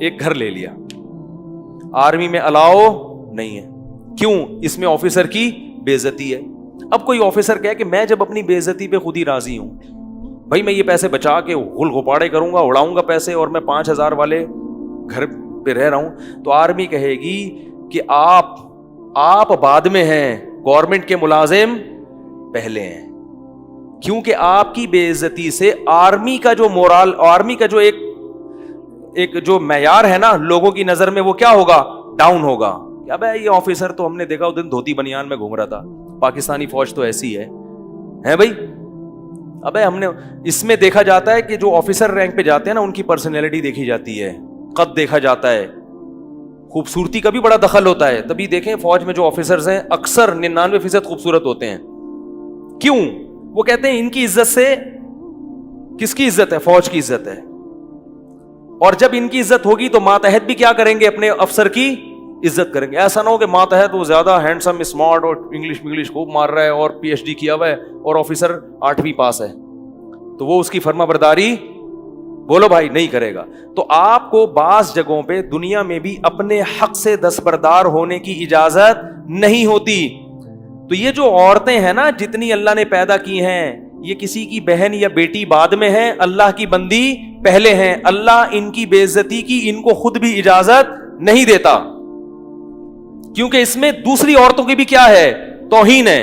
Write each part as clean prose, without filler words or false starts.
ایک گھر لے لیا, آرمی میں الاؤ نہیں ہے. کیوں؟ اس میں آفیسر کی بے عزتی ہے. اب کوئی آفیسر کہے کہ میں جب اپنی بے عزتی پہ خود ہی راضی ہوں, بھائی میں یہ پیسے بچا کے غل غپاڑے کروں گا, اڑاؤں گا پیسے, اور میں 5,000 والے گھر پہ رہ رہا ہوں, تو آرمی کہے گی کہ آپ بعد میں ہیں, گورنمنٹ کے ملازم پہلے ہیں. کیونکہ آپ کی بے عزتی سے آرمی کا جو مورال, آرمی کا جو ایک جو معیار ہے نا لوگوں کی نظر میں, وہ کیا ہوگا؟ ڈاؤن ہوگا. کیا بھائی یہ آفیسر تو ہم نے دیکھا اس دن دھوتی بنیان میں گھوم رہا تھا, پاکستانی فوج تو ایسی ہے بھائی. ابے ہم نے اس میں دیکھا جاتا ہے کہ جو آفیسر رینک پہ جاتے ہیں نا ان کی پرسنالٹی دیکھی جاتی ہے, قد دیکھا جاتا ہے, خوبصورتی کا بھی بڑا دخل ہوتا ہے. تبھی دیکھیں فوج میں جو آفیسرز ہیں اکثر 99% خوبصورت ہوتے ہیں. کیوں؟ وہ کہتے ہیں ان کی عزت سے, کس کی عزت ہے؟ فوج کی عزت ہے. اور جب ان کی عزت ہوگی تو ماتحت بھی کیا کریں گے؟ اپنے افسر کی عزت کریں گے. ایسا نہ ہو کہ ماتحت وہ زیادہ ہینڈسم اسمارٹ اور انگلش خوب مار رہا ہے اور PhD کیا ہوا ہے اور آفیسر 8ویں پاس ہے, تو وہ اس کی فرما برداری بولو بھائی نہیں کرے گا. تو آپ کو بعض جگہوں پہ دنیا میں بھی اپنے حق سے دستبردار ہونے کی اجازت نہیں ہوتی. تو یہ جو عورتیں ہیں نا جتنی اللہ نے پیدا کی ہیں, یہ کسی کی بہن یا بیٹی بعد میں ہے, اللہ کی بندی پہلے ہیں. اللہ ان کی بے عزتی کی ان کو خود بھی اجازت نہیں دیتا, کیونکہ اس میں دوسری عورتوں کی بھی کیا ہے؟ توہین ہے.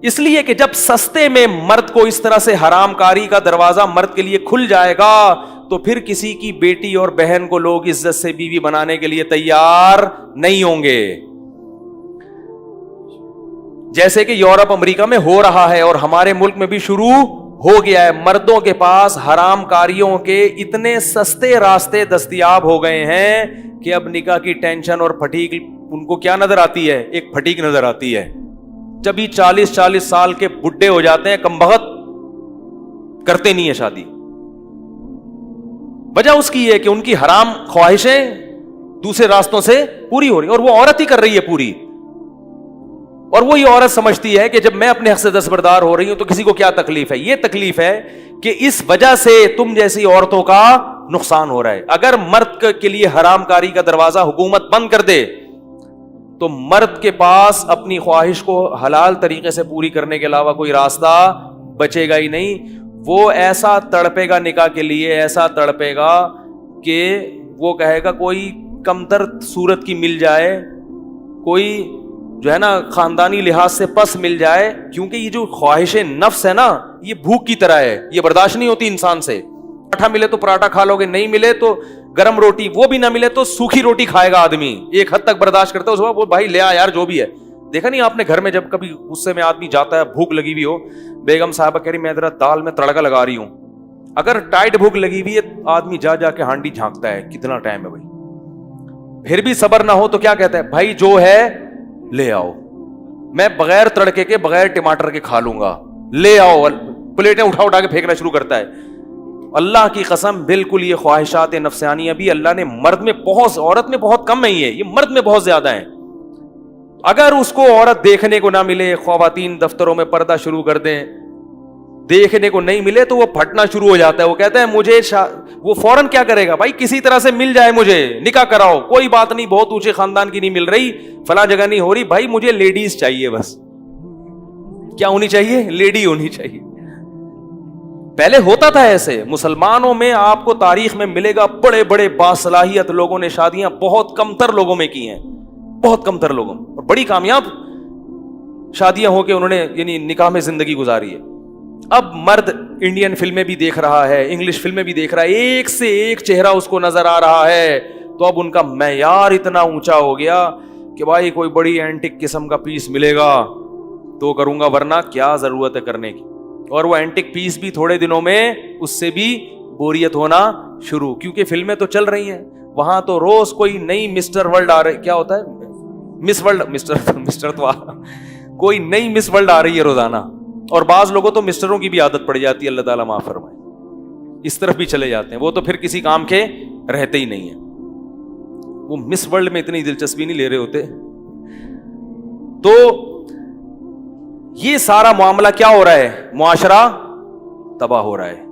اس لیے کہ جب سستے میں مرد کو اس طرح سے حرام کاری کا دروازہ مرد کے لیے کھل جائے گا تو پھر کسی کی بیٹی اور بہن کو لوگ عزت سے بیوی بنانے کے لیے تیار نہیں ہوں گے. جیسے کہ یورپ امریکہ میں ہو رہا ہے اور ہمارے ملک میں بھی شروع ہو گیا ہے. مردوں کے پاس حرام کاریوں کے اتنے سستے راستے دستیاب ہو گئے ہیں کہ اب نکاح کی ٹینشن اور پھٹیک ان کو کیا نظر آتی ہے؟ ایک پھٹیک نظر آتی ہے. جب ہی 40 سال کے بڈھے ہو جاتے ہیں, کم بخت کرتے نہیں ہے شادی. وجہ اس کی ہے کہ ان کی حرام خواہشیں دوسرے راستوں سے پوری ہو رہی, اور وہ عورت ہی کر رہی ہے پوری. اور وہی عورت سمجھتی ہے کہ جب میں اپنے حق سے دستبردار ہو رہی ہوں تو کسی کو کیا تکلیف ہے. یہ تکلیف ہے کہ اس وجہ سے تم جیسی عورتوں کا نقصان ہو رہا ہے. اگر مرد کے لیے حرام کاری کا دروازہ حکومت بند کر دے تو مرد کے پاس اپنی خواہش کو حلال طریقے سے پوری کرنے کے علاوہ کوئی راستہ بچے گا ہی نہیں. وہ ایسا تڑپے گا نکاح کے لیے, ایسا تڑپے گا کہ وہ کہے گا کوئی کمتر صورت کی مل جائے, کوئی جو ہے نا خاندانی لحاظ سے پس مل جائے. کیونکہ یہ جو خواہش نفس ہے نا یہ بھوک کی طرح ہے, یہ برداشت نہیں ہوتی انسان سے. پراٹھا ملے تو پراٹھا کھا لو گے, نہیں ملے تو گرم روٹی, وہ بھی نہ ملے تو سوکھی روٹی کھائے گا آدمی. ایک حد تک برداشت کرتا ہے, اس وقت وہ بھائی لے آ یار جو بھی ہے. دیکھا نہیں آپ نے گھر میں جب کبھی غصے میں آدمی جاتا ہے, بھوک لگی ہوئی ہو, بیگم صاحبہ کہہ رہی میں ذرا دال میں تڑکا لگا رہی ہوں, اگر ٹائٹ بھوک لگی ہوئی ہے آدمی جا کے ہانڈی جھانکتا ہے کتنا ٹائم ہے بھائی, پھر بھی صبر نہ ہو تو کیا کہتا ہے, بھائی جو ہے لے آؤ, میں بغیر تڑکے کے بغیر ٹماٹر کے کھا لوں گا, لے آؤ. پلیٹیں اٹھا کے پھینکنا شروع کرتا ہے. اللہ کی قسم بالکل یہ خواہشات نفسانیہ بھی اللہ نے مرد میں بہت, عورت میں بہت کم نہیں ہے, یہ مرد میں بہت زیادہ ہیں. اگر اس کو عورت دیکھنے کو نہ ملے, خواتین دفتروں میں پردہ شروع کر دیں, دیکھنے کو نہیں ملے تو وہ پھٹنا شروع ہو جاتا ہے. وہ کہتا ہے مجھے وہ فوراً کیا کرے گا, بھائی کسی طرح سے مل جائے, مجھے نکاح کراؤ, کوئی بات نہیں بہت اونچے خاندان کی نہیں مل رہی, فلاں جگہ نہیں ہو رہی, بھائی مجھے لیڈیز چاہیے بس. کیا ہونی چاہیے؟ لیڈی ہونی چاہیے. پہلے ہوتا تھا ایسے. مسلمانوں میں آپ کو تاریخ میں ملے گا بڑے بڑے باصلاحیت لوگوں نے شادیاں بہت کم تر لوگوں میں کی ہیں, بہت کم تر لوگوں, اور بڑی کامیاب شادیاں ہو کے انہوں نے یعنی نکاح میں زندگی گزاری ہے. اب مرد انڈین فلمیں بھی دیکھ رہا ہے, انگلش فلمیں بھی دیکھ رہا ہے, ایک سے ایک چہرہ اس کو نظر آ رہا ہے, تو اب ان کا معیار اتنا اونچا ہو گیا کہ بھائی کوئی بڑی اینٹک قسم کا پیس ملے گا تو کروں گا, ورنہ کیا ضرورت ہے کرنے کی. اور وہ اینٹک پیس بھی تھوڑے دنوں میں اس سے بھی بوریت ہونا شروع, کیونکہ فلمیں تو چل رہی ہیں وہاں, تو روز کوئی نئی مسٹر ورلڈ آ رہی, کیا ہوتا ہے مس ورلڈ, مسٹر تو کوئی نئی مس ورلڈ آ رہی ہے روزانہ. اور بعض لوگوں تو مسٹروں کی بھی عادت پڑ جاتی ہے, اللہ تعالیٰ معاف فرمائے, اس طرف بھی چلے جاتے ہیں. وہ تو پھر کسی کام کے رہتے ہی نہیں ہیں, وہ مس ورلڈ میں اتنی دلچسپی نہیں لے رہے ہوتے. تو یہ سارا معاملہ کیا ہو رہا ہے, معاشرہ تباہ ہو رہا ہے.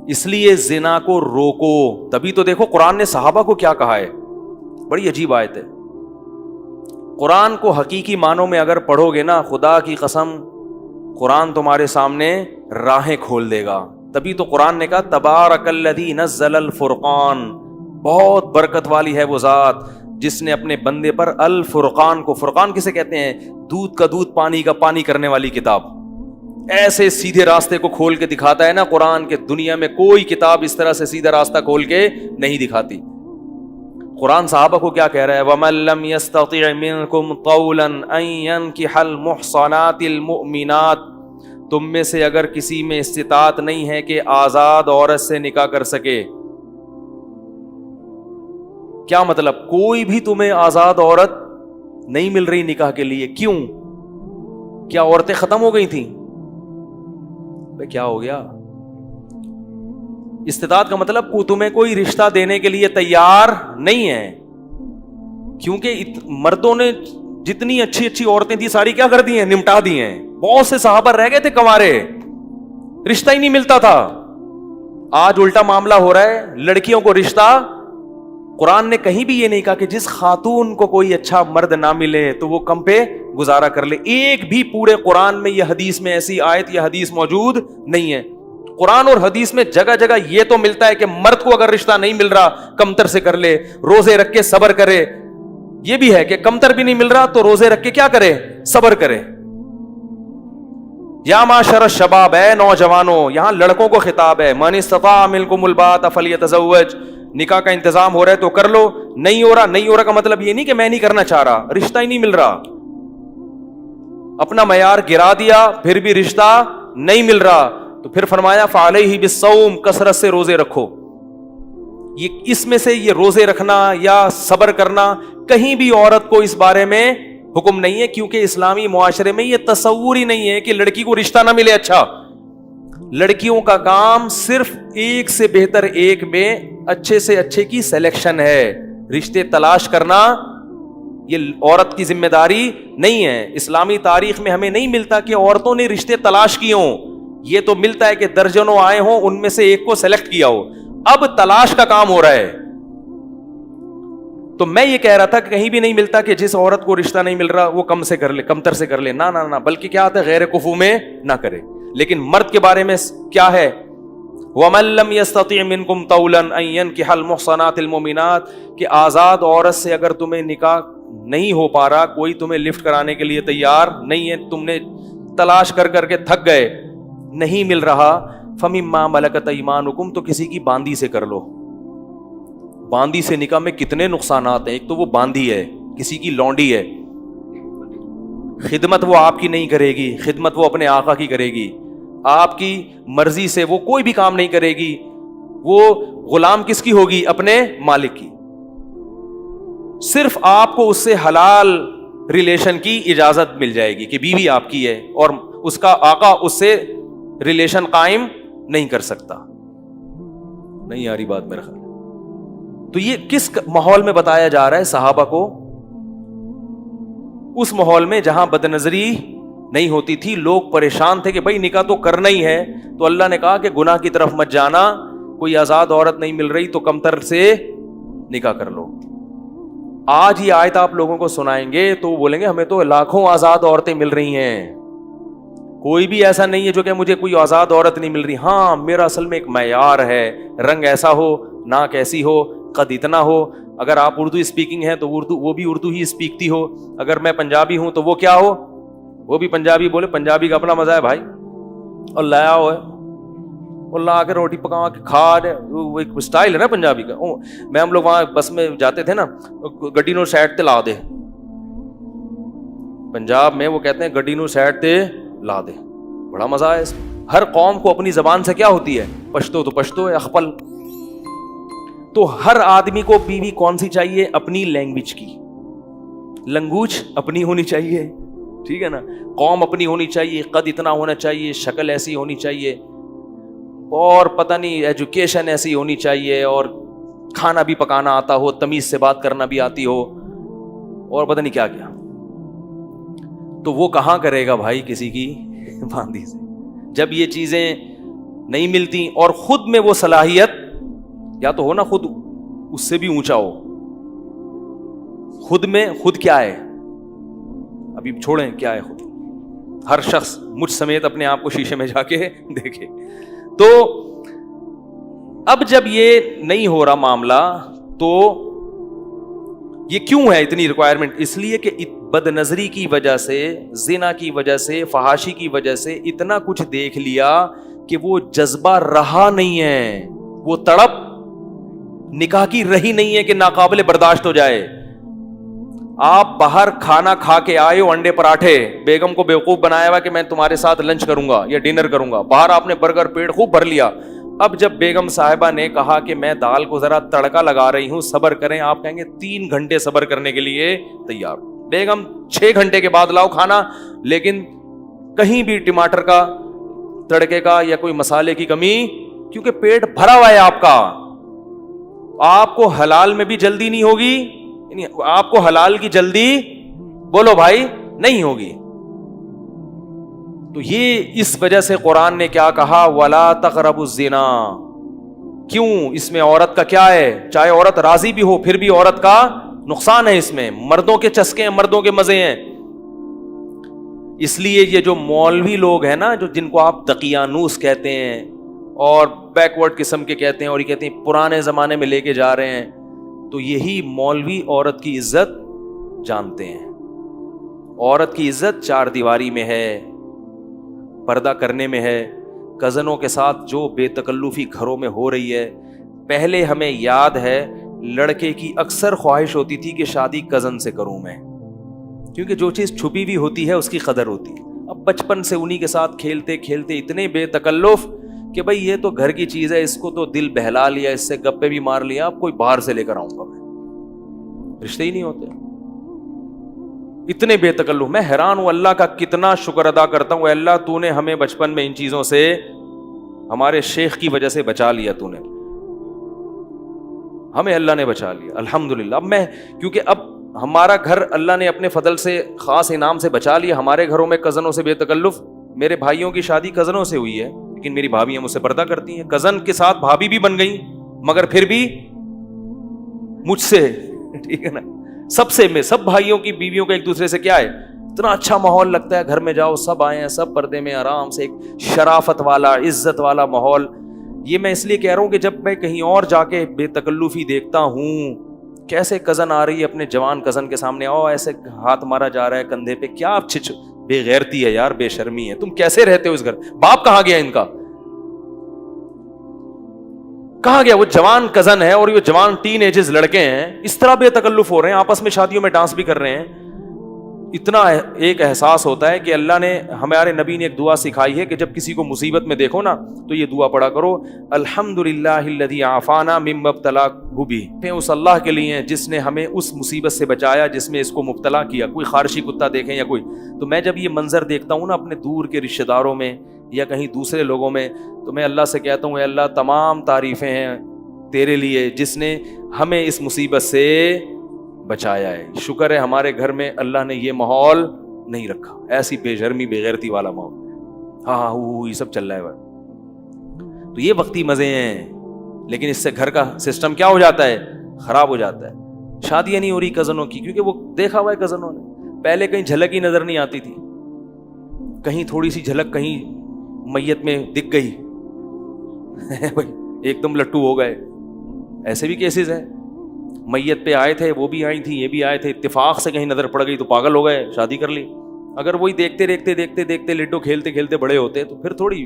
اس لیے زنا کو روکو. تبھی تو دیکھو قرآن نے صحابہ کو کیا کہا ہے, بڑی عجیب آیت ہے. قرآن کو حقیقی معنوں میں اگر پڑھو گے نا, خدا کی قسم قرآن تمہارے سامنے راہیں کھول دے گا. تبھی تو قرآن نے کہا تبارک الذی نزل الفرقان, بہت برکت والی ہے وہ ذات جس نے اپنے بندے پر الفرقان کو, فرقان کسے کہتے ہیں, دودھ کا دودھ پانی کا پانی کرنے والی کتاب, ایسے سیدھے راستے کو کھول کے دکھاتا ہے نا قرآن, کے دنیا میں کوئی کتاب اس طرح سے سیدھا راستہ کھول کے نہیں دکھاتی. قرآن صحابہ کو کیا کہہ رہا ہے, وَمَن لَّمْ يَسْتَطِعْ مِنكُمْ طَوْلًا أَن يَنكِحَ الْمُحْصَنَاتِ الْمُؤْمِنَاتِ, تم میں سے اگر کسی میں استطاعت نہیں ہے کہ آزاد عورت سے نکاح کر سکے. کیا مطلب, کوئی بھی تمہیں آزاد عورت نہیں مل رہی نکاح کے لیے, کیوں؟ کیا عورتیں ختم ہو گئی تھیں؟ کیا ہو گیا؟ استطاعت کا مطلب تمہیں کوئی رشتہ دینے کے لیے تیار نہیں ہے, کیونکہ مردوں نے جتنی اچھی اچھی عورتیں تھی ساری کیا کر دی ہیں, نمٹا دی ہیں. بہت سے صحابہ رہ گئے تھے کنوارے, رشتہ ہی نہیں ملتا تھا. آج الٹا معاملہ ہو رہا ہے, لڑکیوں کو رشتہ. قرآن نے کہیں بھی یہ نہیں کہا کہ جس خاتون کو کوئی اچھا مرد نہ ملے تو وہ کم پہ گزارا کر لے. ایک بھی پورے قرآن میں یا حدیث میں ایسی آیت یا حدیث موجود نہیں ہے. قرآن اور حدیث میں جگہ جگہ یہ تو ملتا ہے کہ مرد کو اگر رشتہ نہیں مل رہا کمتر سے کر لے, روزے رکھ کے صبر کرے. یہ بھی ہے کہ کمتر بھی نہیں مل رہا تو روزے رکھ کے کیا کرے, صبر کرے. یا معاشر الشباب, ہے نوجوانوں, یہاں لڑکوں کو خطاب ہے, من استطاع منکم الباءۃ فلیتزوج, نکاح کا انتظام ہو رہا ہے تو کر لو, نہیں ہو رہا, نہیں ہو رہا کا مطلب یہ نہیں کہ میں نہیں کرنا چاہ رہا, رشتہ ہی نہیں مل رہا, اپنا معیار گرا دیا پھر بھی رشتہ نہیں مل رہا, تو پھر فرمایا فعلیہ بالصوم, کثرت سے روزے رکھو. یہ اس میں سے یہ روزے رکھنا یا صبر کرنا کہیں بھی عورت کو اس بارے میں حکم نہیں ہے, کیونکہ اسلامی معاشرے میں یہ تصور ہی نہیں ہے کہ لڑکی کو رشتہ نہ ملے. اچھا, لڑکیوں کا کام صرف ایک سے بہتر ایک میں اچھے سے اچھے کی سلیکشن ہے, رشتے تلاش کرنا یہ عورت کی ذمہ داری نہیں ہے. اسلامی تاریخ میں ہمیں نہیں ملتا کہ عورتوں نے رشتے تلاش کیے ہوں, یہ تو ملتا ہے کہ درجنوں آئے ہوں, ان میں سے ایک کو سلیکٹ کیا ہو. اب تلاش کا کام ہو رہا ہے. تو میں یہ کہہ رہا تھا کہ کہیں بھی نہیں ملتا کہ جس عورت کو رشتہ نہیں مل رہا وہ کم سے کر لے, کمتر سے کر لے, نہ نہ نہ, بلکہ کیا آتا ہے غیر کفو میں نہ کرے. لیکن مرد کے بارے میں کیا ہے, وَمَن لَّمْ يَسْتَطِعْ مِنكُمْ طَوْلًا أَن يَنكِحَ الْمُحْصَنَاتِ الْمُؤْمِنَاتِ, کہ آزاد عورت سے اگر تمہیں نکاح نہیں ہو پا رہا, کوئی تمہیں لفٹ کرانے کے لیے تیار نہیں ہے, تم نے تلاش کر کر کے تھک گئے, نہیں مل رہا, فَمِمَّا مَلَكَتْ أَيْمَانُكُمْ, تو کسی کی باندی سے کر لو. باندی سے نکاح میں کتنے نقصانات ہیں. ایک تو وہ باندی ہے, کسی کی لونڈی ہے, خدمت وہ آپ کی نہیں کرے گی, خدمت وہ اپنے آقا کی کرے گی, آپ کی مرضی سے وہ کوئی بھی کام نہیں کرے گی, وہ غلام کس کی ہوگی, اپنے مالک کی. صرف آپ کو اس سے حلال ریلیشن کی اجازت مل جائے گی کہ بیوی آپ کی ہے, اور اس کا آقا اس سے ریلیشن قائم نہیں کر سکتا. نہیں آ رہی بات میرا خیال. تو یہ کس ماحول میں بتایا جا رہا ہے صحابہ کو, اس ماحول میں جہاں بد نظری نہیں ہوتی تھی, لوگ پریشان تھے کہ بھائی نکاح تو کرنا ہی ہے, تو اللہ نے کہا کہ گناہ کی طرف مت جانا, کوئی آزاد عورت نہیں مل رہی تو کمتر سے نکاح کر لو. آج یہ آیت آپ لوگوں کو سنائیں گے تو بولیں گے ہمیں تو لاکھوں آزاد عورتیں مل رہی ہیں, کوئی بھی ایسا نہیں ہے جو کہ مجھے کوئی آزاد عورت نہیں مل رہی. ہاں, میرا اصل میں ایک معیار ہے, رنگ ایسا ہو, ناک ایسی ہو, قد اتنا ہو. اگر آپ اردو اسپیکنگ ہیں تو اردو, وہ بھی اردو ہی اسپیکتی ہو. اگر میں پنجابی ہوں تو وہ کیا ہو, وہ بھی پنجابی بولے. پنجابی کا اپنا مزہ ہے بھائی, اور لایا ہوا ہے, اور لا کے روٹی پکا کے کھا دے, وہ ایک اسٹائل ہے نا پنجابی کا. میں ہم لوگ وہاں بس میں جاتے تھے نا, گڈی نو سائڈ تے لا دے, پنجاب میں وہ کہتے ہیں گڈی نو سائڈ تے لا دے, بڑا مزہ ہے اس میں. ہر قوم کو اپنی زبان سے کیا ہوتی ہے, پشتو تو پشتو ہے, اخپل. تو ہر آدمی کو بیوی کون سی چاہیے, اپنی لینگویج کی, لنگوج اپنی ہونی چاہیے, ٹھیک ہے نا, قوم اپنی ہونی چاہیے, قد اتنا ہونا چاہیے, شکل ایسی ہونی چاہیے, اور پتہ نہیں ایجوکیشن ایسی ہونی چاہیے, اور کھانا بھی پکانا آتا ہو, تمیز سے بات کرنا بھی آتی ہو, اور پتہ نہیں کیا کیا. تو وہ کہاں کرے گا بھائی کسی کی باندھی سے, جب یہ چیزیں نہیں ملتی, اور خود میں وہ صلاحیت یا تو ہو نا خود اس سے بھی اونچا ہو, خود میں خود کیا ہے, ابھی چھوڑیں کیا ہے خود, ہر شخص مجھ سمیت اپنے آپ کو شیشے میں جا کے دیکھے. تو اب جب یہ نہیں ہو رہا معاملہ تو یہ کیوں ہے اتنی ریکوائرمنٹ؟ اس لیے کہ بد نظری کی وجہ سے, زنا کی وجہ سے, فحاشی کی وجہ سے اتنا کچھ دیکھ لیا کہ وہ جذبہ رہا نہیں ہے, وہ تڑپ نکاح کی رہی نہیں ہے کہ ناقابل برداشت ہو جائے. آپ باہر کھانا کھا کے آئے ہو, انڈے پراٹھے, بیگم کو بیوقوف بنایا ہوا کہ میں تمہارے ساتھ لنچ کروں گا یا ڈنر کروں گا, باہر آپ نے برگر پیٹ خوب بھر لیا. اب جب بیگم صاحبہ نے کہا کہ میں دال کو ذرا تڑکا لگا رہی ہوں, صبر کریں, آپ کہیں گے 3 گھنٹے صبر کرنے کے لیے تیار. بیگم 6 گھنٹے کے بعد لاؤ کھانا, لیکن کہیں بھی ٹماٹر کا, تڑکے کا یا کوئی مسالے کی کمی, کیونکہ پیٹ بھرا ہوا ہے آپ کا. آپ کو حلال میں بھی جلدی نہیں ہوگی, آپ کو حلال کی جلدی بولو بھائی نہیں ہوگی. تو یہ اس وجہ سے قرآن نے کیا کہا, وَلَا تَقْرَبُوا الزِّنَا. کیوں؟ اس میں عورت کا کیا ہے, چاہے عورت راضی بھی ہو پھر بھی عورت کا نقصان ہے, اس میں مردوں کے چسکے ہیں, مردوں کے مزے ہیں. اس لیے یہ جو مولوی لوگ ہیں نا, جو جن کو آپ دقیانوس کہتے ہیں اور بیکورڈ قسم کے کہتے ہیں, اور یہ کہتے ہیں پرانے زمانے میں لے کے جا رہے ہیں, تو یہی مولوی عورت کی عزت جانتے ہیں. عورت کی عزت 4 دیواری میں ہے, پردہ کرنے میں ہے, کزنوں کے ساتھ جو بے تکلفی گھروں میں ہو رہی ہے. پہلے ہمیں یاد ہے لڑکے کی اکثر خواہش ہوتی تھی کہ شادی کزن سے کروں میں, کیونکہ جو چیز چھپی ہوئی ہوتی ہے اس کی قدر ہوتی ہے. اب بچپن سے انہی کے ساتھ کھیلتے کھیلتے اتنے بے تکلف کہ بھائی یہ تو گھر کی چیز ہے, اس کو تو دل بہلا لیا, اس سے گپے بھی مار لیا, اب کوئی باہر سے لے کر آؤں گا میں, رشتے ہی نہیں ہوتے. اتنے بے تکلف. میں حیران ہوں, اللہ کا کتنا شکر ادا کرتا ہوں, اے اللہ تو نے ہمیں بچپن میں ان چیزوں سے, ہمارے شیخ کی وجہ سے بچا لیا, تو نے ہمیں, اللہ نے بچا لیا الحمدللہ. اب میں, کیونکہ اب ہمارا گھر اللہ نے اپنے فضل سے خاص انعام سے بچا لیا. ہمارے گھروں میں کزنوں سے بے تکلف, میرے بھائیوں کی شادی کزنوں سے ہوئی ہے, لیکن میری بھابیاں مجھ سے پردہ کرتی ہیں. کزن کے ساتھ بھابی بھی بن گئی, مگر پھر بھی مجھ سے, ٹھیک ہے نا, سب سے, میں سب بھائیوں کی بیویوں کا ایک دوسرے سے کیا ہے, اتنا اچھا ماحول لگتا ہے. گھر میں جاؤ سب آئے ہیں, سب پردے میں آرام سے, ایک شرافت والا, عزت والا ماحول. یہ میں اس لیے کہہ رہا ہوں کہ جب میں کہیں اور جا کے بے تکلفی دیکھتا ہوں, کیسے کزن آ رہی ہے اپنے جوان کزن کے سامنے, او ایسے ہاتھ مارا جا رہا ہے کندھے پہ, کیا بے غیرتی ہے یار, بے شرمی ہے. تم کیسے رہتے ہو اس گھر, باپ کہاں گیا ان کا, کہاں گیا؟ وہ جوان کزن ہے اور یہ جوان ٹین ایجز لڑکے ہیں, اس طرح بے تکلف ہو رہے ہیں, آپس میں شادیوں میں ڈانس بھی کر رہے ہیں. اتنا ایک احساس ہوتا ہے کہ اللہ نے, ہمارے نبی نے ایک دعا سکھائی ہے کہ جب کسی کو مصیبت میں دیکھو نا تو یہ دعا پڑھا کرو, الحمدللہ الذی عافانا مما ابتلاہ بہ. اس اللہ کے لیے جس نے ہمیں اس مصیبت سے بچایا جس میں اس کو مبتلا کیا. کوئی خارشی کتا دیکھیں یا کوئی, تو میں جب یہ منظر دیکھتا ہوں نا اپنے دور کے رشتہ داروں میں یا کہیں دوسرے لوگوں میں, تو میں اللہ سے کہتا ہوں, اے اللہ تمام تعریفیں ہیں تیرے لیے جس نے ہمیں اس مصیبت سے بچایا ہے. شکر ہے ہمارے گھر میں اللہ نے یہ ماحول نہیں رکھا, ایسی بے شرمی بے غیرتی والا ماحول. ہاں یہ سب چل رہا ہے. تو یہ وقتی مزے ہیں, لیکن اس سے گھر کا سسٹم کیا ہو جاتا ہے, خراب ہو جاتا ہے. شادیاں نہیں ہو رہی کزنوں کی, کیونکہ وہ دیکھا ہوا ہے کزنوں نے. پہلے کہیں جھلک ہی نظر نہیں آتی تھی, کہیں تھوڑی سی جھلک کہیں میت میں دکھ گئی, ایک دم لٹو ہو گئے. ایسے بھی کیسز ہیں, میت پہ آئے تھے, وہ بھی آئی تھی, یہ بھی آئے تھے, اتفاق سے کہیں نظر پڑ گئی تو پاگل ہو گئے, شادی کر لی. اگر وہی دیکھتے دیکھتے دیکھتے دیکھتے لڈو کھیلتے کھیلتے بڑے ہوتے تو پھر تھوڑی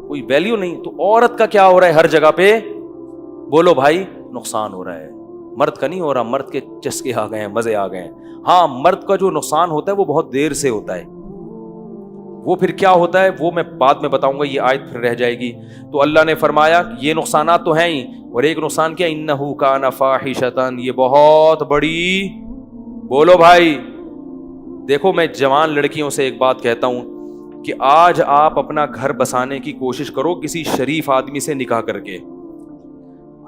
کوئی ویلیو نہیں. تو عورت کا کیا ہو رہا ہے ہر جگہ پہ, بولو بھائی, نقصان ہو رہا ہے. مرد کا نہیں ہو رہا, مرد کے چسکے آ گئے ہیں, مزے آ گئے ہیں. ہاں مرد کا جو نقصان ہوتا ہے وہ بہت دیر سے ہوتا ہے, وہ پھر کیا ہوتا ہے وہ میں بعد میں بتاؤں گا, یہ آیت پھر رہ جائے گی. تو اللہ نے فرمایا یہ نقصانات تو ہیں ہی, اور ایک نقصان کیا, انہ کان فاحشۃ, یہ بہت بڑی, بولو بھائی. دیکھو میں جوان لڑکیوں سے ایک بات کہتا ہوں کہ آج آپ اپنا گھر بسانے کی کوشش کرو کسی شریف آدمی سے نکاح کر کے,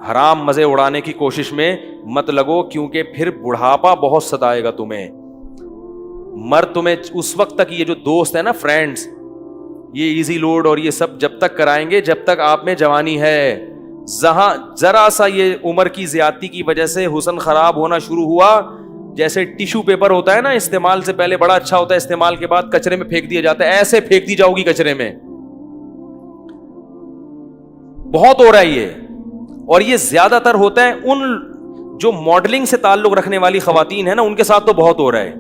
حرام مزے اڑانے کی کوشش میں مت لگو, کیونکہ پھر بڑھاپا بہت ستائے گا تمہیں. مرد تمہیں اس وقت تک, یہ جو دوست ہے نا فرینڈز, یہ ایزی لوڈ اور یہ سب جب تک کرائیں گے جب تک آپ میں جوانی ہے. جہاں ذرا سا یہ عمر کی زیادتی کی وجہ سے حسن خراب ہونا شروع ہوا, جیسے ٹیشو پیپر ہوتا ہے نا, استعمال سے پہلے بڑا اچھا ہوتا ہے, استعمال کے بعد کچرے میں پھینک دیا جاتا ہے, ایسے پھینک دی جاؤ گی کچرے میں. بہت ہو رہا ہے یہ, اور یہ زیادہ تر ہوتا ہے ان جو ماڈلنگ سے تعلق رکھنے والی خواتین ہیں نا, ان کے ساتھ تو بہت ہو رہا ہے.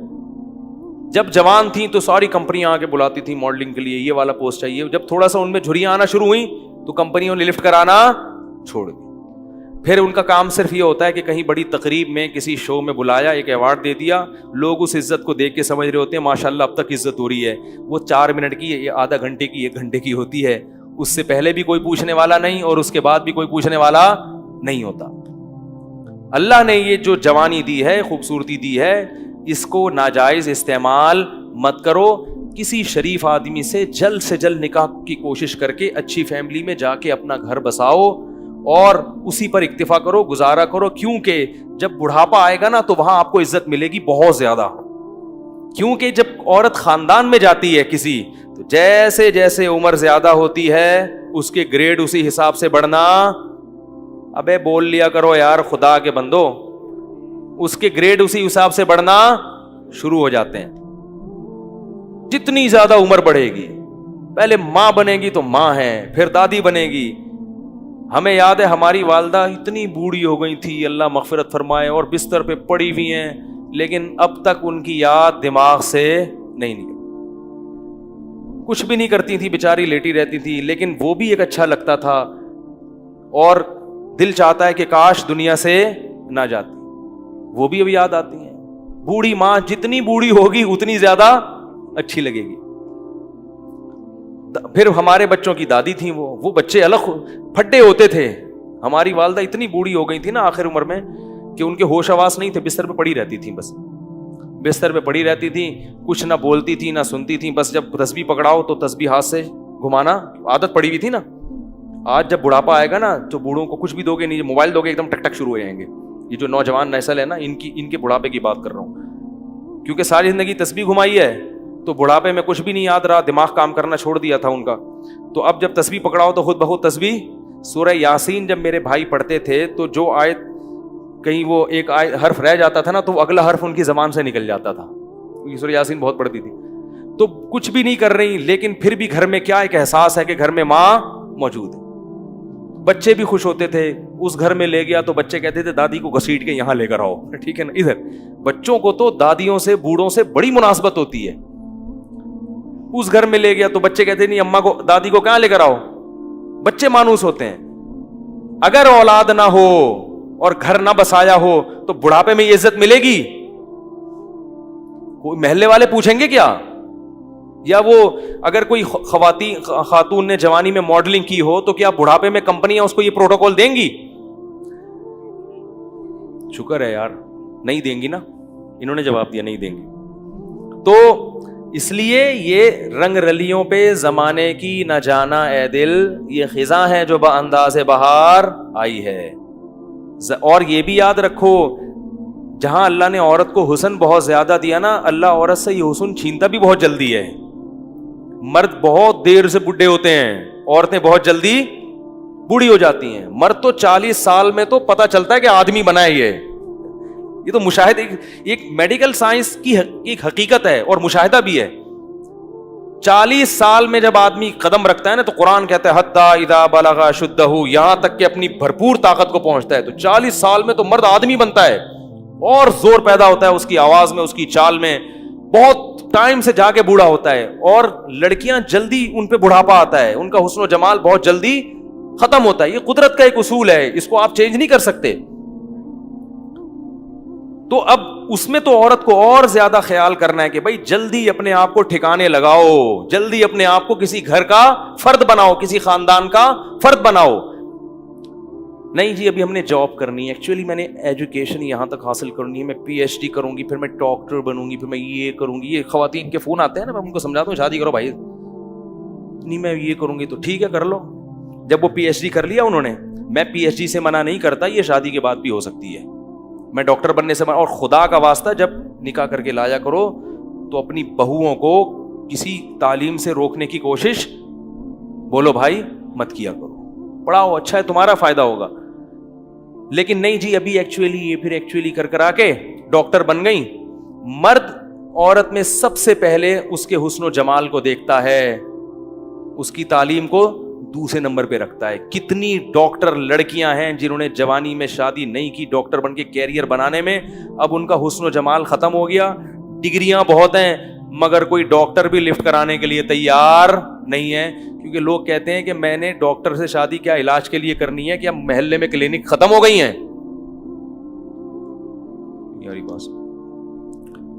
جب جوان تھیں تو ساری کمپنیاں آ کے بلاتی تھیں ماڈلنگ کے لیے, یہ والا پوسٹ چاہیے. جب تھوڑا سا ان میں جھریاں آنا شروع ہوئیں تو کمپنیوں نے لفٹ کرانا چھوڑ دی. پھر ان کا کام صرف یہ ہوتا ہے کہ کہیں بڑی تقریب میں کسی شو میں بلایا, ایک ایوارڈ دے دیا, لوگ اس عزت کو دیکھ کے سمجھ رہے ہوتے ہیں ماشاء اللہ اب تک عزت ہو رہی ہے. وہ 4 منٹ کی, یہ آدھا گھنٹے کی, 1 گھنٹے کی ہوتی ہے. اس سے پہلے بھی کوئی پوچھنے والا نہیں اور اس کے بعد بھی کوئی پوچھنے والا نہیں ہوتا. اللہ نے یہ جو جوانی دی ہے, خوبصورتی دی ہے, اس کو ناجائز استعمال مت کرو. کسی شریف آدمی سے جلد نکاح کی کوشش کر کے اچھی فیملی میں جا کے اپنا گھر بساؤ اور اسی پر اکتفا کرو, گزارا کرو. کیونکہ جب بڑھاپا آئے گا نا تو وہاں آپ کو عزت ملے گی بہت زیادہ. کیونکہ جب عورت خاندان میں جاتی ہے کسی, تو جیسے جیسے عمر زیادہ ہوتی ہے اس کے گریڈ اسی حساب سے بڑھنا. ابے بول لیا کرو یار خدا کے بندو, اس کے گریڈ اسی حساب سے بڑھنا شروع ہو جاتے ہیں. جتنی زیادہ عمر بڑھے گی, پہلے ماں بنے گی تو ماں ہے, پھر دادی بنے گی. ہمیں یاد ہے ہماری والدہ اتنی بوڑھی ہو گئی تھی, اللہ مغفرت فرمائے, اور بستر پہ پڑی ہوئی ہیں, لیکن اب تک ان کی یاد دماغ سے نہیں نکلی. کچھ بھی نہیں کرتی تھی بیچاری, لیٹی رہتی تھی, لیکن وہ بھی ایک اچھا لگتا تھا اور دل چاہتا ہے کہ کاش دنیا سے نہ جاتی. وہ بھی اب یاد آتی ہیں. بوڑھی ماں جتنی بوڑھی ہوگی اتنی زیادہ اچھی لگے گی. پھر ہمارے بچوں کی دادی تھیں, وہ بچے الگ پھٹے ہوتے تھے. ہماری والدہ اتنی بوڑھی ہو گئی تھی نا آخر عمر میں کہ ان کے ہوش آواز نہیں تھے, بستر پہ پڑی رہتی تھیں, بس بستر پہ پڑی رہتی تھیں, کچھ نہ بولتی تھی نہ سنتی تھیں. بس جب تسبیح پکڑاؤ تو تسبیح ہاتھ سے گھمانا, عادت پڑی ہوئی تھی نا. آج جب بڑھاپا آئے گا نا تو بوڑھوں کو کچھ بھی دو گے نہیں, موبائل دو گے ایک دم ٹک ٹک شروع ہو جائیں گے. یہ جو نوجوان نسل ہے نا, ان کے بڑھاپے کی بات کر رہا ہوں, کیونکہ ساری زندگی تسبیح گھمائی ہے تو بڑھاپے میں کچھ بھی نہیں یاد رہا, دماغ کام کرنا چھوڑ دیا تھا ان کا. تو اب جب تسبیح پکڑاؤ تو خود بخود تسبیح. سورہ یاسین جب میرے بھائی پڑھتے تھے تو جو آیت کہیں وہ ایک حرف رہ جاتا تھا نا تو اگلا حرف ان کی زبان سے نکل جاتا تھا, کیونکہ سورہ یاسین بہت پڑھتی تھی. تو کچھ بھی نہیں کر رہی, لیکن پھر بھی گھر میں کیا ایک احساس ہے کہ گھر میں ماں موجود ہے. بچے بھی خوش ہوتے تھے. اس گھر میں لے گیا تو بچے کہتے تھے دادی کو گھسیٹ کے یہاں لے کر آؤ, ٹھیک ہے نا. ادھر بچوں کو تو دادیوں سے بوڑھوں سے بڑی مناسبت ہوتی ہے. اس گھر میں لے گیا تو بچے کہتے نہیں اماں کو دادی کو کہاں لے کر آؤ. بچے مانوس ہوتے ہیں. اگر اولاد نہ ہو اور گھر نہ بسایا ہو تو بڑھاپے میں یہ عزت ملے گی؟ کوئی محلے والے پوچھیں گے کیا؟ یا وہ اگر کوئی خاتون نے جوانی میں ماڈلنگ کی ہو تو کیا بڑھاپے میں کمپنیاں اس کو یہ پروٹوکول دیں گی؟ شکر ہے یار نہیں دیں گی نا, انہوں نے جواب دیا نہیں دیں گی. تو اس لیے یہ رنگ رلیوں پہ زمانے کی نہ جانا اے دل, یہ خزاں ہے جو بانداز بہار آئی ہے. اور یہ بھی یاد رکھو, جہاں اللہ نے عورت کو حسن بہت زیادہ دیا نا, اللہ عورت سے یہ حسن چھینتا بھی بہت جلدی ہے. مرد بہت دیر سے بڈھے ہوتے ہیں, عورتیں بہت جلدی بوڑھی ہو جاتی ہیں. مرد تو 40 سال میں تو پتہ چلتا ہے کہ آدمی بنا ہے. یہ تو مشاہدہ, ایک میڈیکل سائنس کی ایک حقیقت ہے اور مشاہدہ بھی ہے. 40 سال میں جب آدمی قدم رکھتا ہے نا تو قرآن کہتا ہے حتی اذا بلغ اشدہ, یہاں تک کہ اپنی بھرپور طاقت کو پہنچتا ہے. تو 40 سال میں تو مرد آدمی بنتا ہے اور زور پیدا ہوتا ہے اس کی آواز میں, اس کی چال میں. بہت ٹائم سے جا کے بوڑھا ہوتا ہے. اور لڑکیاں جلدی ان پہ بڑھاپا آتا ہے, ان کا حسن و جمال بہت جلدی ختم ہوتا ہے. یہ قدرت کا ایک اصول ہے, اس کو آپ چینج نہیں کر سکتے. تو اب اس میں تو عورت کو اور زیادہ خیال کرنا ہے کہ بھائی جلدی اپنے آپ کو ٹھکانے لگاؤ, جلدی اپنے آپ کو کسی گھر کا فرد بناؤ, کسی خاندان کا فرد بناؤ. نہیں جی ابھی ہم نے جاب کرنی ہے, ایکچولی میں نے ایجوکیشن یہاں تک حاصل کرنی ہے, میں پی ایچ ڈی کروں گی, پھر میں ڈاکٹر بنوں گی, پھر میں یہ کروں گی. یہ خواتین کے فون آتے ہیں نا, میں ان کو سمجھاتا ہوں شادی کرو بھائی. نہیں میں یہ کروں گی, تو ٹھیک ہے کر لو. جب وہ پی ایچ ڈی کر لیا انہوں نے, میں پی ایچ ڈی سے منع نہیں کرتا, یہ شادی کے بعد بھی ہو سکتی ہے. میں ڈاکٹر بننے سے منع, اور خدا کا واسطہ جب نکاح کر کے لایا کرو تو اپنی بہوؤں کو کسی تعلیم سے روکنے کی کوشش بولو بھائی مت کیا کرو, پڑھاؤ اچھا ہے تمہارا فائدہ ہوگا. لیکن نہیں جی ابھی ایکچولی کر کر آ کے ڈاکٹر بن گئی. مرد عورت میں سب سے پہلے اس کے حسن و جمال کو دیکھتا ہے, اس کی تعلیم کو دوسرے نمبر پہ رکھتا ہے. کتنی ڈاکٹر لڑکیاں ہیں جنہوں نے جوانی میں شادی نہیں کی, ڈاکٹر بن کے کیریئر بنانے میں, اب ان کا حسن و جمال ختم ہو گیا. ڈگریاں بہت ہیں مگر کوئی ڈاکٹر بھی لفٹ کرانے کے لیے تیار نہیں ہے, کیونکہ لوگ کہتے ہیں کہ میں نے ڈاکٹر سے شادی کیا علاج کے لیے کرنی ہے, کیا محلے میں کلینک ختم ہو گئی ہیں.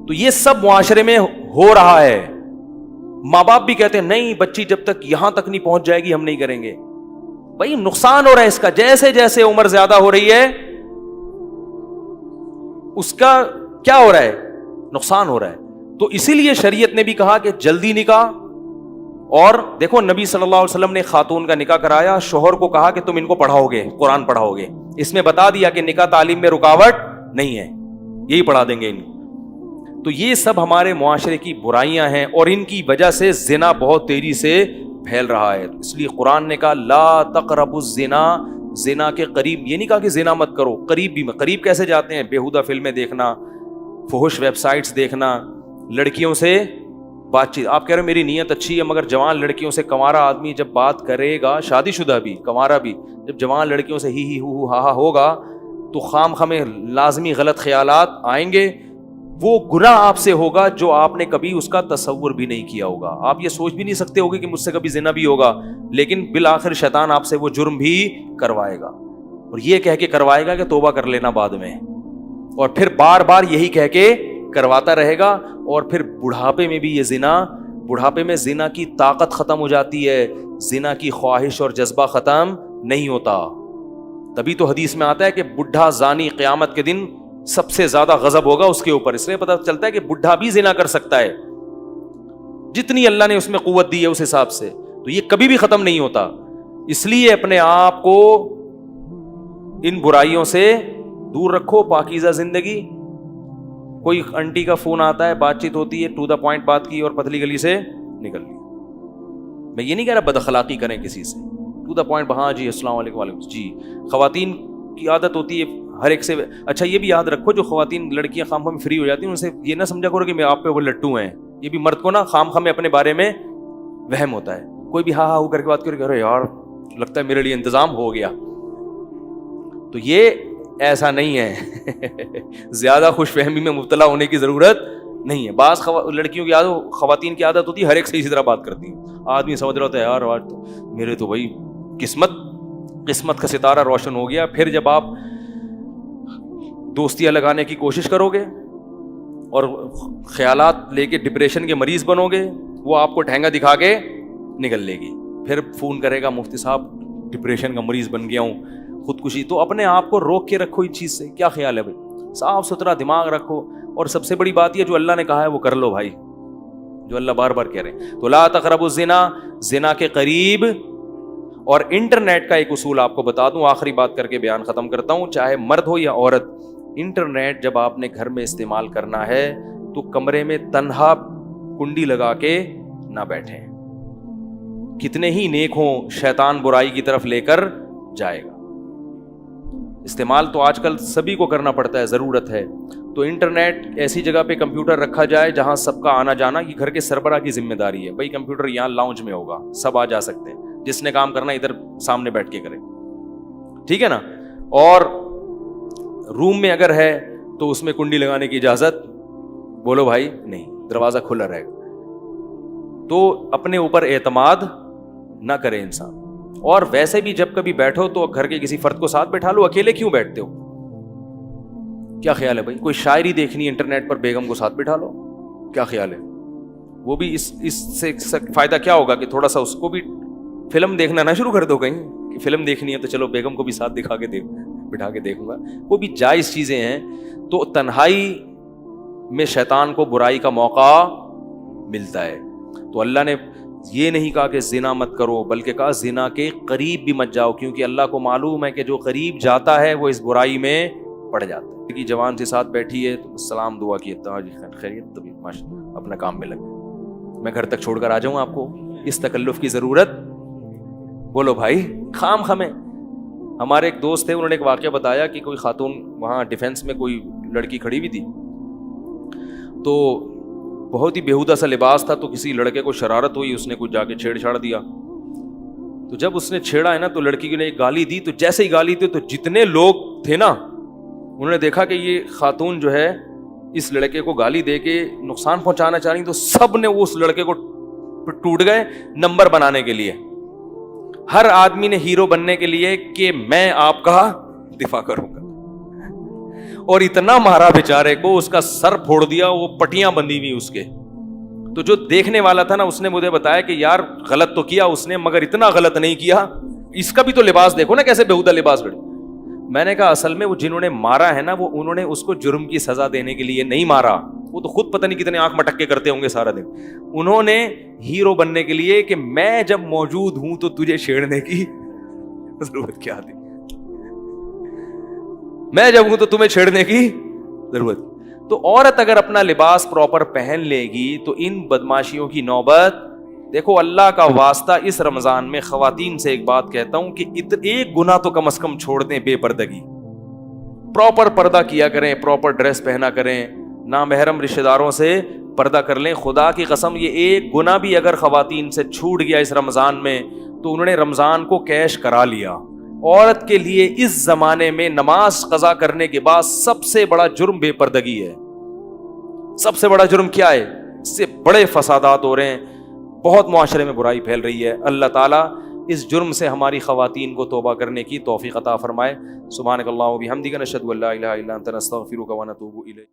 تو یہ سب معاشرے میں ہو رہا ہے. ماں باپ بھی کہتے ہیں نہیں بچی جب تک یہاں تک نہیں پہنچ جائے گی ہم نہیں کریں گے. بھائی نقصان ہو رہا ہے اس کا, جیسے جیسے عمر زیادہ ہو رہی ہے اس کا کیا ہو رہا ہے, نقصان ہو رہا ہے. تو اسی لیے شریعت نے بھی کہا کہ جلدی نکاح. اور دیکھو نبی صلی اللہ علیہ وسلم نے خاتون کا نکاح کرایا, شوہر کو کہا کہ تم ان کو پڑھاؤ گے, قرآن پڑھاؤ گے. اس میں بتا دیا کہ نکاح تعلیم میں رکاوٹ نہیں ہے, یہی پڑھا دیں گے ان. تو یہ سب ہمارے معاشرے کی برائیاں ہیں اور ان کی وجہ سے زنا بہت تیزی سے پھیل رہا ہے. اس لیے قرآن نے کہا لا تقربوا الزنا, زنا کے قریب. یہ نہیں کہا کہ زنا مت کرو, قریب بھی. قریب کیسے جاتے ہیں؟ بیہودہ فلمیں دیکھنا, فحش ویب سائٹس دیکھنا, لڑکیوں سے بات چیت. آپ کہہ رہے میری نیت اچھی ہے مگر جوان لڑکیوں سے کنوارا آدمی جب بات کرے گا, شادی شدہ بھی کنوارا بھی, جب جوان لڑکیوں سے ہی ہو ہا ہوگا تو خام خامے لازمی غلط خیالات آئیں گے. وہ گناہ آپ سے ہوگا جو آپ نے کبھی اس کا تصور بھی نہیں کیا ہوگا. آپ یہ سوچ بھی نہیں سکتے ہوگے کہ مجھ سے کبھی زنا بھی ہوگا, لیکن بالآخر شیطان آپ سے وہ جرم بھی کروائے گا, اور یہ کہہ کے کروائے گا کہ توبہ کر لینا بعد میں, اور پھر بار بار یہی کہہ کے کرواتا رہے گا. اور پھر بڑھاپے میں بھی یہ زنا, بڑھاپے میں زنا کی طاقت ختم ہو جاتی ہے, زنا کی خواہش اور جذبہ ختم نہیں ہوتا. تبھی تو حدیث میں آتا ہے کہ بڈھا زانی قیامت کے دن سب سے زیادہ غضب ہوگا اس کے اوپر. اس لیے پتہ چلتا ہے کہ بڈھا بھی زنا کر سکتا ہے جتنی اللہ نے اس میں قوت دی ہے اس حساب سے. تو یہ کبھی بھی ختم نہیں ہوتا. اس لیے اپنے آپ کو ان برائیوں سے دور رکھو, پاکیزہ زندگی. کوئی انٹی کا فون آتا ہے, بات چیت ہوتی ہے, ٹو دا پوائنٹ بات کی اور پتلی گلی سے نکل لی. میں یہ نہیں کہہ رہا بد اخلاقی کریں کسی سے, ٹو دا پوائنٹ, ہاں جی السلام علیکم وعلیکم جی. خواتین کی عادت ہوتی ہے ہر ایک سے. اچھا یہ بھی یاد رکھو جو خواتین لڑکیاں خام خواہ میں فری ہو جاتی ہیں ان سے یہ نہ سمجھا کرو کہ میں آپ پہ وہ لٹو ہیں. یہ بھی مرد کو نا خام خواہ میں اپنے بارے میں وہم ہوتا ہے. کوئی بھی ہاں ہو کر کے بات کرے کہ یار لگتا ہے میرے لیے انتظام ہو گیا. تو یہ ایسا نہیں ہے. زیادہ خوش فہمی میں مبتلا ہونے کی ضرورت نہیں ہے. بعض لڑکیوں کی عادت, خواتین کی عادت ہوتی ہے ہر ایک سے اسی طرح بات کرتی ہیں. آدمی سمجھ رہا ہوتا ہے یار آج تو میرے تو بھائی قسمت کا ستارہ روشن ہو گیا. پھر جب آپ دوستیاں لگانے کی کوشش کرو گے اور خیالات لے کے ڈپریشن کے مریض بنو گے, وہ آپ کو ٹھینگا دکھا کے نکل لے گی. پھر فون کرے گا مفتی صاحب ڈپریشن کا مریض بن گیا ہوں, خودکشی. تو اپنے آپ کو روک کے رکھو اس چیز سے. کیا خیال ہے بھائی؟ صاف ستھرا دماغ رکھو. اور سب سے بڑی بات یہ جو اللہ نے کہا ہے وہ کر لو بھائی, جو اللہ بار بار کہہ رہے ہیں. تو لا تقربوا الزنا, زنا کے قریب. اور انٹرنیٹ کا ایک اصول آپ کو بتا دوں, آخری بات کر کے بیان ختم کرتا ہوں, چاہے مرد ہو یا عورت. انٹرنیٹ جب آپ نے گھر میں استعمال کرنا ہے تو کمرے میں تنہا کنڈی لگا کے نہ بیٹھیں. کتنے ہی نیک ہوں, شیطان برائی کی طرف لے کر جائے گا. استعمال تو آج کل سبھی کو کرنا پڑتا ہے, ضرورت ہے. تو انٹرنیٹ ایسی جگہ پہ کمپیوٹر رکھا جائے جہاں سب کا آنا جانا, یہ گھر کے سربراہ کی ذمہ داری ہے. بھائی کمپیوٹر یہاں لاؤنج میں ہوگا, سب آ جا سکتے ہیں, جس نے کام کرنا ادھر سامنے بیٹھ کے کرے, ٹھیک ہے نا. اور روم میں اگر ہے تو اس میں کنڈی لگانے کی اجازت بولو بھائی نہیں, دروازہ کھلا رہے گا. تو اپنے اوپر اعتماد نہ کرے انسان. اور ویسے بھی جب کبھی بیٹھو تو گھر کے کسی فرد کو ساتھ بیٹھا لو, اکیلے کیوں بیٹھتے ہو؟ کیا خیال ہے بھائی؟ کوئی شاعری دیکھنی ہے انٹرنیٹ پر, بیگم کو ساتھ بٹھا لو. کیا خیال ہے؟ وہ بھی اس سے فائدہ کیا ہوگا کہ تھوڑا سا اس کو بھی فلم دیکھنا نہ شروع کر دو کہیں کہ فلم دیکھنی ہے تو چلو بیگم کو بھی ساتھ دکھا کے بٹھا کے دیکھوں گا. وہ بھی جائز چیزیں ہیں. تو تنہائی میں شیطان کو برائی کا موقع ملتا ہے. تو اللہ نے یہ نہیں کہا کہ زنا مت کرو, بلکہ کہا زنا کے قریب بھی مت جاؤ, کیونکہ اللہ کو معلوم ہے کہ جو قریب جاتا ہے وہ اس برائی میں پڑ جاتا ہے. کہ جوان سے ساتھ بیٹھی ہے تو سلام دعا کی, خیریت, تبھی اپنا کام میں لگے. میں گھر تک چھوڑ کر آ جاؤں آپ کو؟ اس تکلف کی ضرورت؟ بولو بھائی، خام خمیں. ہمارے ایک دوست تھے، انہوں نے ایک واقعہ بتایا کہ کوئی خاتون وہاں ڈیفینس میں کوئی لڑکی کھڑی ہوئی تھی، تو بہت ہی بیہودہ سا لباس تھا، تو کسی لڑکے کو شرارت ہوئی، اس نے کچھ جا کے چھیڑ چھاڑ دیا. تو جب اس نے چھیڑا ہے نا تو لڑکی نے ایک گالی دی، تو جیسے ہی گالی دی تو جتنے لوگ تھے نا انہوں نے دیکھا کہ یہ خاتون جو ہے اس لڑکے کو گالی دے کے نقصان پہنچانا چاہ رہی، تو سب نے وہ اس لڑکے کو ٹوٹ گئے نمبر بنانے کے لیے. ہر آدمی نے ہیرو بننے کے لیے کہ میں آپ کا دفاع کروں گا، اور اتنا مارا بیچارے کو، اس کا سر پھوڑ دیا، وہ پٹیاں بندھی ہوئی اس کے. تو جو دیکھنے والا تھا نا اس نے مجھے بتایا کہ یار غلط تو کیا اس نے، مگر اتنا غلط نہیں کیا، اس کا بھی تو لباس دیکھو نا کیسے بیہودہ لباس بڑے. میں نے کہا اصل میں وہ جنہوں نے مارا ہے نا وہ انہوں نے اس کو جرم کی سزا دینے کے لیے نہیں مارا، وہ تو خود پتہ نہیں کتنے آنکھ مٹک کے کرتے ہوں گے سارا دن. انہوں نے ہیرو بننے کے لیے کہ میں جب موجود ہوں تو تجھے چھیڑنے کی ضرورت کیا تھی، میں جب ہوں تو تمہیں چھیڑنے کی ضرورت. تو عورت اگر اپنا لباس پراپر پہن لے گی تو ان بدماشیوں کی نوبت. دیکھو اللہ کا واسطہ اس رمضان میں خواتین سے ایک بات کہتا ہوں کہ ایک گناہ تو کم از کم چھوڑ دیں، بے پردگی. پراپر پردہ کیا کریں، پراپر ڈریس پہنا کریں، نامحرم رشتہ داروں سے پردہ کر لیں. خدا کی قسم یہ ایک گناہ بھی اگر خواتین سے چھوٹ گیا اس رمضان میں تو انہوں نے رمضان کو کیش کرا لیا. عورت کے لیے اس زمانے میں نماز قضا کرنے کے بعد سب سے بڑا جرم بے پردگی ہے. سب سے بڑا جرم کیا ہے؟ اس سے بڑے فسادات ہو رہے ہیں، بہت معاشرے میں برائی پھیل رہی ہے. اللہ تعالیٰ اس جرم سے ہماری خواتین کو توبہ کرنے کی توفیق عطا فرمائے. سبحانک اللہم و بحمدک، نشہد ان لا الہ الا انت، نستغفرک و نتوب الیک.